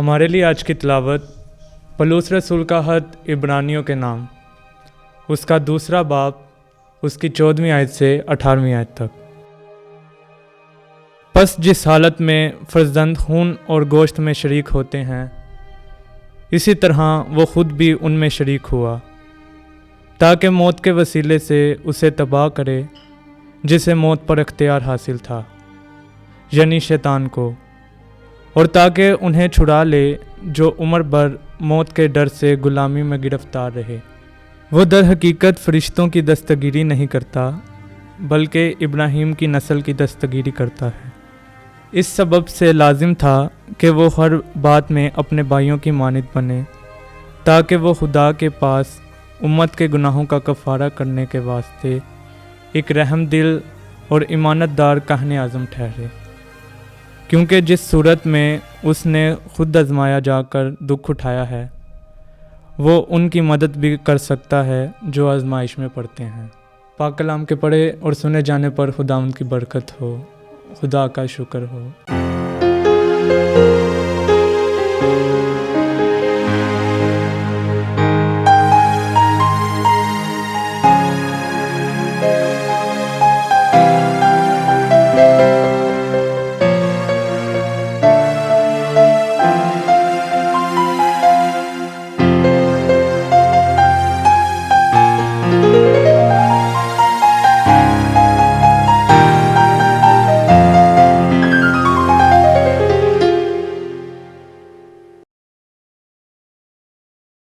हमारे लिए आज की तिलावत पौलुस रसूल का ख़त इब्रानियों के नाम, उसका दूसरा बाब, उसकी 14वीं आयत से 18वीं आयत तक। बस जिस हालत में फर्जंद खून और गोश्त में शरीक होते हैं, इसी तरह वो ख़ुद भी उनमें शरीक हुआ, ताकि मौत के वसीले से उसे तबाह करे जिसे मौत पर इख्तियार हासिल था, यानी शैतान को, और ताकि उन्हें छुड़ा ले जो उम्र भर मौत के डर से ग़ुलामी में गिरफ़्तार रहे। वो दर हकीकत फ़रिश्तों की दस्तगीरी नहीं करता, बल्कि इब्राहीम की नस्ल की दस्तगीरी करता है। इस सबब से लाजिम था कि वो हर बात में अपने भाइयों की मानित बने, ताकि वो खुदा के पास उम्मत के गुनाहों का कफ़ारा करने के वास्ते एक रहम दिल और ईमानतदार कहने आज़म ठहरे। क्योंकि जिस सूरत में उसने खुद आजमाया जाकर दुख उठाया है, वो उनकी मदद भी कर सकता है जो आजमाइश में पड़ते हैं। पाक कलाम के पढ़े और सुने जाने पर खुदा उनकी बरकत हो। खुदा का शुक्र हो।